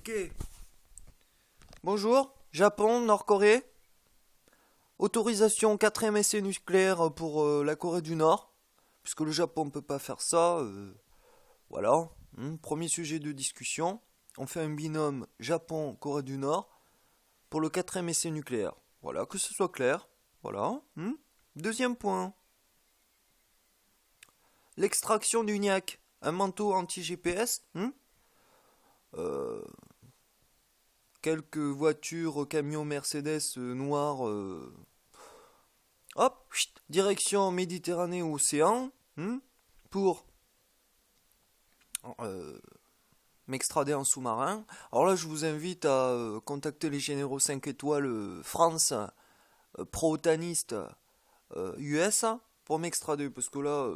Ok. Bonjour, Japon, Nord-Corée. Autorisation 4e essai nucléaire pour la Corée du Nord. Puisque le Japon ne peut pas faire ça. Voilà. Premier sujet de discussion. On fait un binôme Japon-Corée du Nord pour le 4e essai nucléaire. Voilà, que ce soit clair. Voilà. Deuxième point. L'extraction du NIAC. Un manteau anti-GPS. Quelques voitures, camions Mercedes noirs. Hop, direction Méditerranée ou océan. Pour m'extrader en sous-marin. Alors là, je vous invite à contacter les généraux 5 étoiles France, pro-otaniste US, pour m'extrader. Parce que là,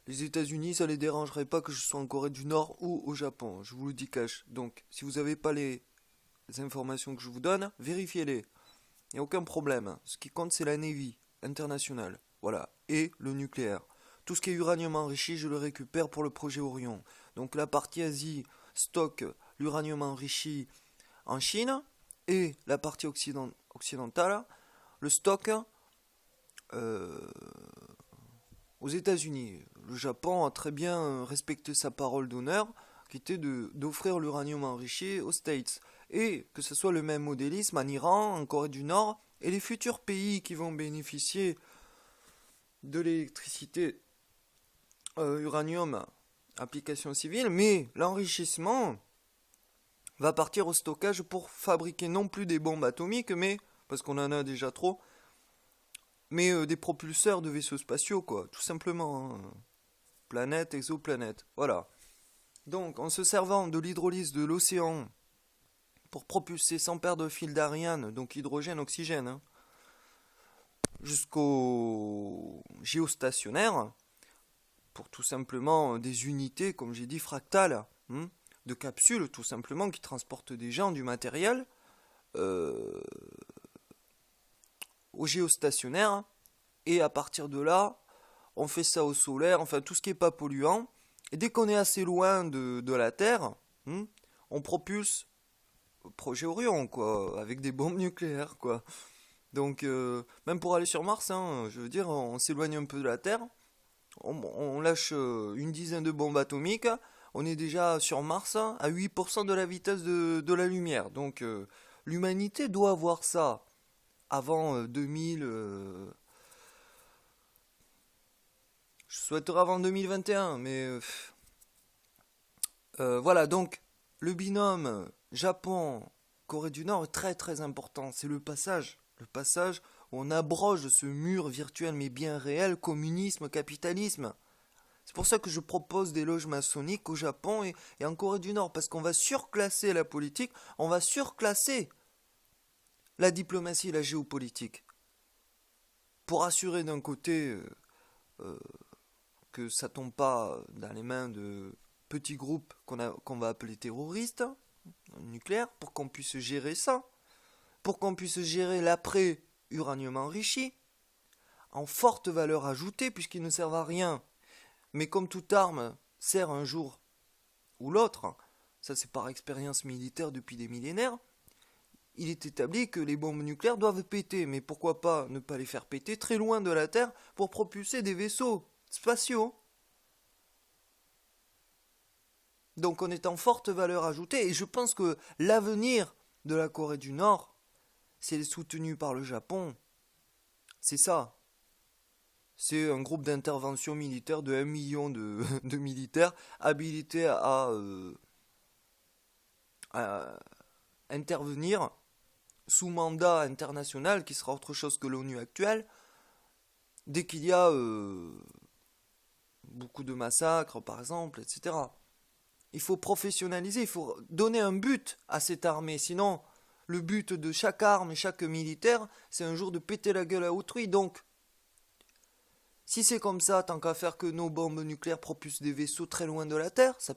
les États-Unis, ça les dérangerait pas que je sois en Corée du Nord ou au Japon. Je vous le dis cash. Donc, si vous n'avez pas les informations que je vous donne, vérifiez-les. Il n'y a aucun problème. Ce qui compte, c'est la Navy internationale. Voilà. Et le nucléaire. Tout ce qui est uranium enrichi, je le récupère pour le projet Orion. Donc la partie Asie stocke l'uranium enrichi en Chine. Et la partie occidentale le stocke aux États-Unis. Le Japon a très bien respecté sa parole d'honneur, qui était d'offrir l'uranium enrichi aux States. Et que ce soit le même modélisme en Iran, en Corée du Nord, et les futurs pays qui vont bénéficier de l'électricité uranium, application civile, mais l'enrichissement va partir au stockage pour fabriquer non plus des bombes atomiques, mais, parce qu'on en a déjà trop, mais des propulseurs de vaisseaux spatiaux, quoi, tout simplement. Planète, exoplanète, voilà. Donc, en se servant de l'hydrolyse de l'océan pour propulser sans perdre fil d'Ariane, donc hydrogène, oxygène, jusqu'au géostationnaire, pour tout simplement des unités, comme j'ai dit, fractales, de capsules, tout simplement, qui transportent des gens, du matériel, au géostationnaire, et à partir de là, on fait ça au solaire, enfin tout ce qui n'est pas polluant, et dès qu'on est assez loin de la Terre, on propulse le projet Orion, quoi, avec des bombes nucléaires, quoi. Donc, même pour aller sur Mars, je veux dire, on s'éloigne un peu de la Terre, on lâche une dizaine de bombes atomiques, on est déjà sur Mars à 8% de la vitesse de la lumière. Donc, l'humanité doit avoir ça avant 2000. Je souhaiterais avant 2021, mais voilà. Donc, le binôme Japon-Corée du Nord est très très important. C'est le passage où on abroge ce mur virtuel mais bien réel, communisme, capitalisme. C'est pour ça que je propose des loges maçonniques au Japon et en Corée du Nord, parce qu'on va surclasser la politique, on va surclasser la diplomatie et la géopolitique, pour assurer d'un côté que ça tombe pas dans les mains de petits groupes qu'on va appeler terroristes nucléaires, pour qu'on puisse gérer ça, pour qu'on puisse gérer l'après-uranium enrichi, en forte valeur ajoutée, puisqu'il ne sert à rien. Mais comme toute arme sert un jour ou l'autre, ça c'est par expérience militaire depuis des millénaires, il est établi que les bombes nucléaires doivent péter, mais pourquoi pas ne pas les faire péter très loin de la Terre pour propulser des vaisseaux spatiaux. Donc on est en forte valeur ajoutée, et je pense que l'avenir de la Corée du Nord, c'est soutenu par le Japon. C'est ça. C'est un groupe d'intervention militaire de 1 million de militaires habilités à intervenir sous mandat international, qui sera autre chose que l'ONU actuelle, dès qu'il y a beaucoup de massacres, par exemple, etc. Il faut professionnaliser, il faut donner un but à cette armée, sinon le but de chaque arme et chaque militaire, c'est un jour de péter la gueule à autrui. Donc, si c'est comme ça, tant qu'à faire que nos bombes nucléaires propulsent des vaisseaux très loin de la Terre, ça